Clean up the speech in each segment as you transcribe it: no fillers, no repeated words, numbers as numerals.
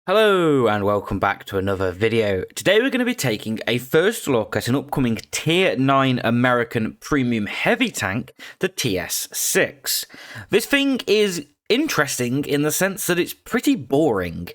Hello and welcome back to another video. Today we're going to be taking a first look at an upcoming Tier 9 American Premium Heavy Tank, the TS-6. This thing is interesting in the sense that it's pretty boring.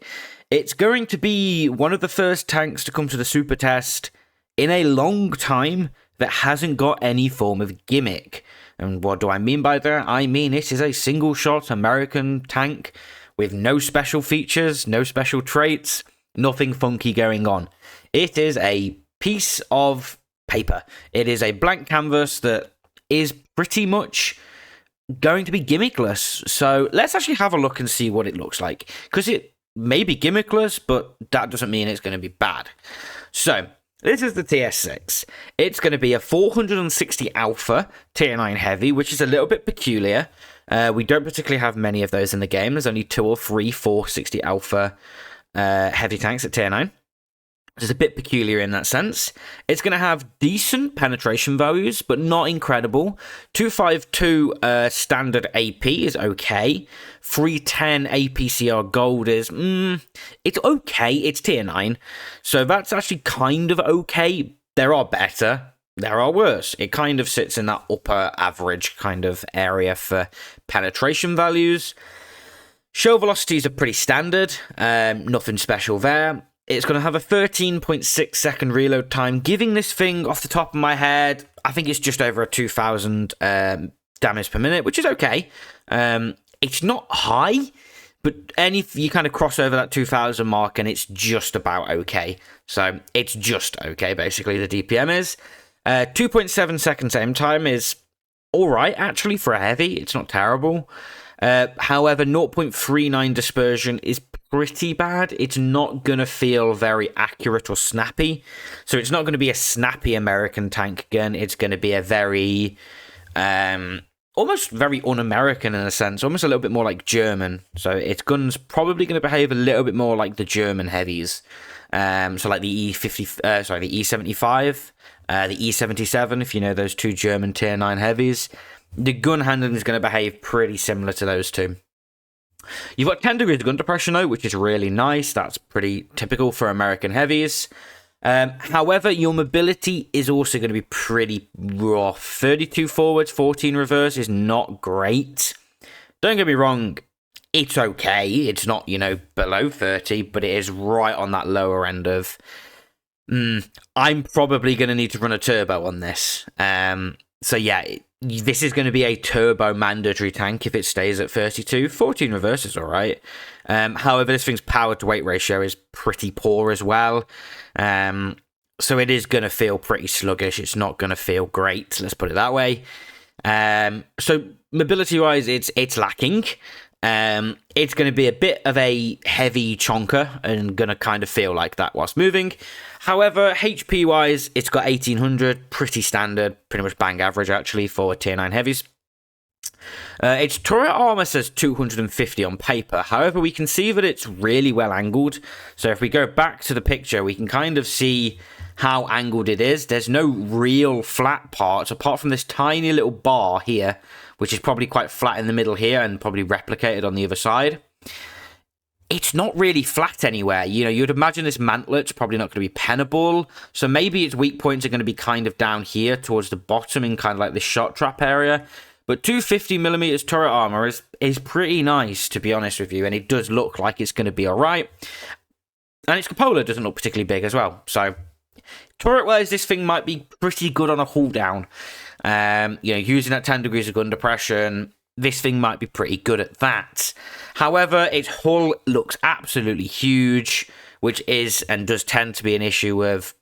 It's going to be one of the first tanks to come to the Supertest in a long time that hasn't got any form of gimmick. And what do I mean by that? I mean it is a single-shot American tank with no special features, no special traits, nothing funky going on. It is a piece of paper. It is a blank canvas that is pretty much going to be gimmickless. So let's actually have a look and see what it looks like. Because it may be gimmickless, but that doesn't mean it's going to be bad. So this is the TS-6. It's going to be a 460 Alpha Tier 9 Heavy, which is a little bit peculiar. We don't particularly have many of those in the game. There's only 2 or 3 460 Alpha heavy tanks at Tier 9. It's a bit peculiar in that sense. It's going to have decent penetration values, but not incredible. 252 standard AP is okay. 310 APCR gold is, it's okay. It's Tier 9. So that's actually kind of okay. There are better. There are worse. It kind of sits in that upper average kind of area for penetration values. Show velocities are pretty standard. Nothing special there. It's going to have a 13.6 second reload time, giving this thing, off the top of my head, I think it's just over a 2,000 damage per minute, which is okay. It's not high, but you kind of cross over that 2,000 mark and it's just about okay. So it's just okay, basically, the DPM is. 2.7 seconds aim time is alright, actually, for a heavy. It's not terrible. However, 0.39 dispersion is pretty bad. It's not going to feel very accurate or snappy. So it's not going to be a snappy American tank gun. It's going to be a very, almost very un-American in a sense. Almost a little bit more like German. So its gun's probably going to behave a little bit more like the German heavies. So like the the E75, the E77, if you know those two German Tier 9 heavies. The gun handling is going to behave pretty similar to those two. You've got 10 degrees of gun depression though, which is really nice. That's pretty typical for American heavies. However, your mobility is also going to be pretty rough. 32 forwards, 14 reverse is not great. Don't get me wrong, it's okay. It's not, below 30, but it is right on that lower end of... I'm probably going to need to run a turbo on this. So yeah, this is going to be a turbo mandatory tank if it stays at 32. 14 reverse is alright. However, this thing's power to weight ratio is pretty poor as well. So it is going to feel pretty sluggish. It's not going to feel great, let's put it that way. So mobility-wise, it's lacking. It's going to be a bit of a heavy chonker and going to kind of feel like that whilst moving. However, HP-wise, it's got 1800, pretty standard, pretty much bang average actually for Tier 9 heavies. Its turret armor says 250 on paper. However, we can see that it's really well angled. So if we go back to the picture, we can kind of see how angled it is. There's no real flat parts apart from this tiny little bar here, which is probably quite flat in the middle here and probably replicated on the other side. It's not really flat anywhere. You'd imagine this mantlet's probably not going to be pennable. So maybe its weak points are going to be kind of down here towards the bottom in kind of like the shot trap area. But 250mm turret armor is pretty nice, to be honest with you. And it does look like it's going to be alright. And its cupola doesn't look particularly big as well. So turret-wise, this thing might be pretty good on a hull down. Using that 10 degrees of gun depression, this thing might be pretty good at that. However, its hull looks absolutely huge, which is and does tend to be an issue of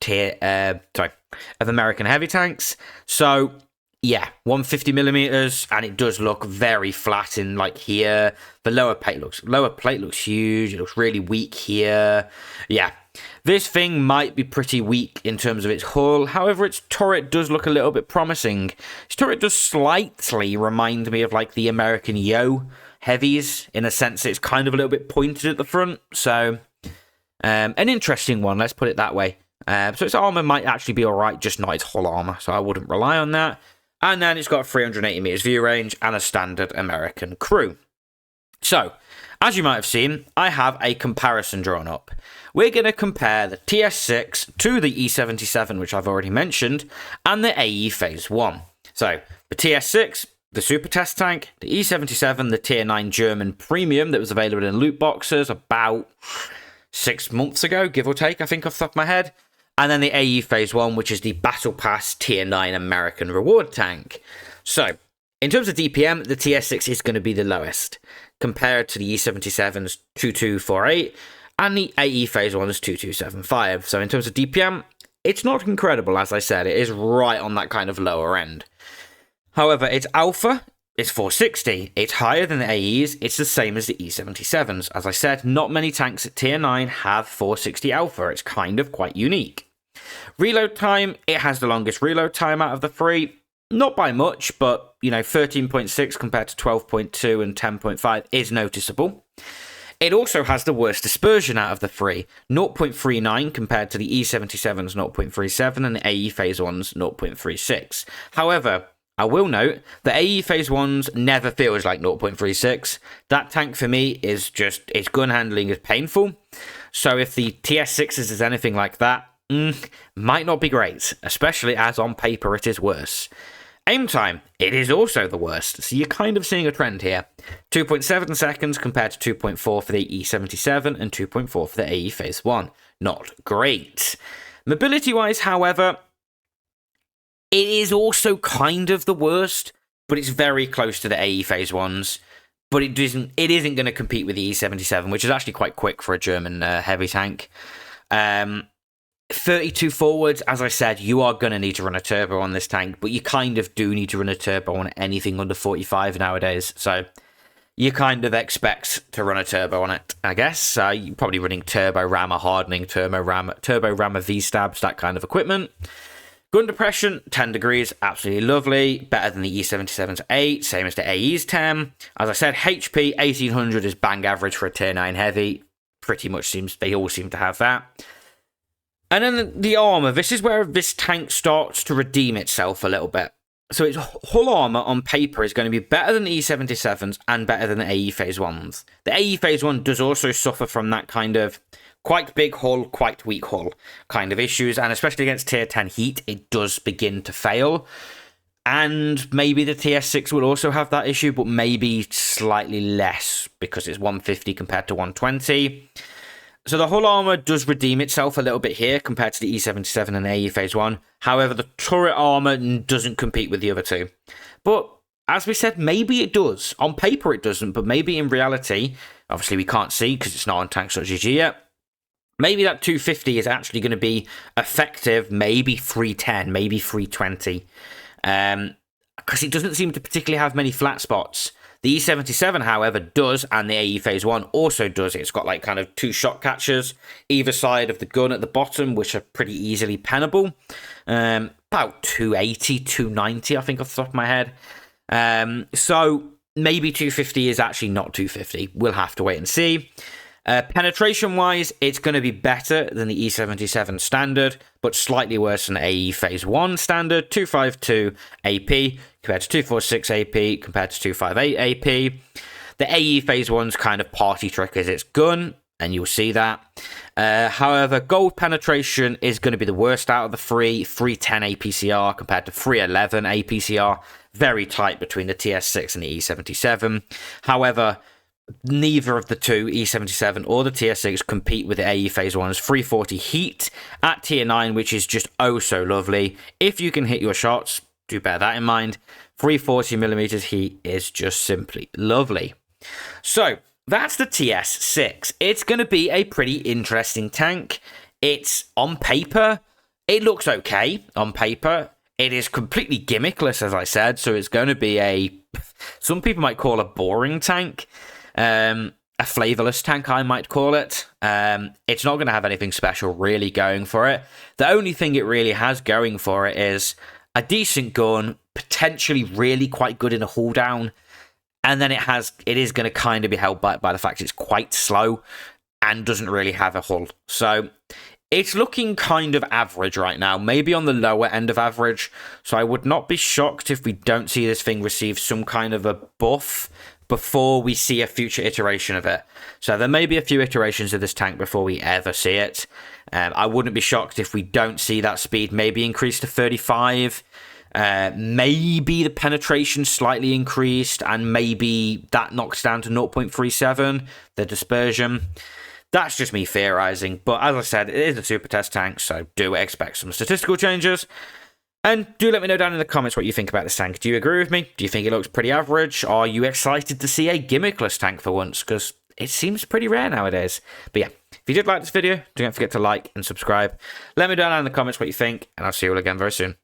American heavy tanks. So yeah, 150mm, and it does look very flat in like here. The lower plate looks huge. It looks really weak here. Yeah. This thing might be pretty weak in terms of its hull. However, its turret does look a little bit promising. Its turret does slightly remind me of like the American Yo heavies, in a sense that it's kind of a little bit pointed at the front. So, an interesting one, let's put it that way. So its armor might actually be alright, just not its hull armor. So I wouldn't rely on that. And then it's got 380 meters view range and a standard American crew. So, As you might have seen, I have a comparison drawn up. We're going to compare the TS-6 to the E77, which I've already mentioned, and the AE Phase 1. So, the TS-6, the Supertest tank, the E77, the Tier 9 German Premium that was available in loot boxes about 6 months ago, give or take, I think off the top of my head. And then the AE Phase 1, which is the Battle Pass Tier 9 American Reward tank. So, in terms of DPM, the TS-6 is going to be the lowest, compared to the E77's 2248 and the AE Phase 1's 2275. So in terms of DPM, it's not incredible, as I said. It is right on that kind of lower end. However, its alpha is 460. It's higher than the AE's. It's the same as the E77's. As I said, not many tanks at Tier 9 have 460 alpha. It's kind of quite unique. Reload time, it has the longest reload time out of the three. Not by much, but, 13.6 compared to 12.2 and 10.5 is noticeable. It also has the worst dispersion out of the three, 0.39 compared to the E77's 0.37 and the AE Phase 1's 0.36. However, I will note, the AE Phase 1's never feels like 0.36. That tank for me is just, its gun handling is painful. So if the TS-6's is anything like that, might not be great, especially as on paper it is worse. Aim time, it is also the worst, so you're kind of seeing a trend here. 2.7 seconds compared to 2.4 for the E77 and 2.4 for the AE Phase 1. Not great. Mobility-wise, however, it is also kind of the worst, but it's very close to the AE Phase 1's. But it isn't going to compete with the E77, which is actually quite quick for a German heavy tank. 32 forwards, as I said, you are going to need to run a turbo on this tank, but you kind of do need to run a turbo on anything under 45 nowadays, so you kind of expect to run a turbo on it, I guess. You're probably running turbo rammer hardening, turbo rammer V-stabs, that kind of equipment. Gun depression, 10 degrees, absolutely lovely, better than the E77's 8, same as the AE's 10. As I said, HP, 1800 is bang average for a Tier 9 heavy, pretty much they all seem to have that. And then the armor, this is where this tank starts to redeem itself a little bit. So its hull armor on paper is going to be better than the E77's and better than the AE Phase 1's. The AE Phase 1 does also suffer from that kind of quite big hull, quite weak hull kind of issues, and especially against Tier 10 heat, it does begin to fail. And maybe the TS-6 will also have that issue, but maybe slightly less because it's 150 compared to 120. So the hull armor does redeem itself a little bit here compared to the E77 and AE Phase 1. However, the turret armor doesn't compete with the other two. But as we said, maybe it does. On paper it doesn't, but maybe in reality, obviously we can't see because it's not on tanks.gg yet. Maybe that 250 is actually going to be effective, maybe 310, maybe 320. Because it doesn't seem to particularly have many flat spots. The E77, however, does, and the AE Phase 1 also does. It's got like kind of 2 shot catchers either side of the gun at the bottom, which are pretty easily pennable. About 280, 290, I think, off the top of my head. So maybe 250 is actually not 250. We'll have to wait and see. Penetration-wise, it's going to be better than the E77 standard, but slightly worse than the AE Phase 1 standard, 252 AP compared to 246 AP compared to 258 AP. The AE Phase 1's kind of party trick is its gun, and you'll see that. However, gold penetration is going to be the worst out of the three, 310 APCR compared to 311 APCR. Very tight between the TS-6 and the E77. However, neither of the two, E77 or the TS-6, compete with the AE Phase 1's 340 heat at Tier 9, which is just oh so lovely. If you can hit your shots, do bear that in mind. 340mm heat is just simply lovely. So, that's the TS-6. It's going to be a pretty interesting tank. It's, on paper, it looks okay on paper. It is completely gimmickless, as I said, so it's going to be some people might call a boring tank. A flavorless tank, I might call it. It's not going to have anything special really going for it. The only thing it really has going for it is a decent gun, potentially really quite good in a hull down, and then it is going to kind of be held back by the fact it's quite slow and doesn't really have a hull. So it's looking kind of average right now, maybe on the lower end of average. So I would not be shocked if we don't see this thing receive some kind of a buff before we see a future iteration of it. So there may be a few iterations of this tank before we ever see it. I wouldn't be shocked if we don't see that speed maybe increase to 35. Maybe the penetration slightly increased, and maybe that knocks down to 0.37, the dispersion. That's just me theorizing, but as I said, it is a super test tank, so do expect some statistical changes. And do let me know down in the comments what you think about this tank. Do you agree with me? Do you think it looks pretty average? Are you excited to see a gimmickless tank for once? Because it seems pretty rare nowadays. But yeah, if you did like this video, don't forget to like and subscribe. Let me know down in the comments what you think, and I'll see you all again very soon.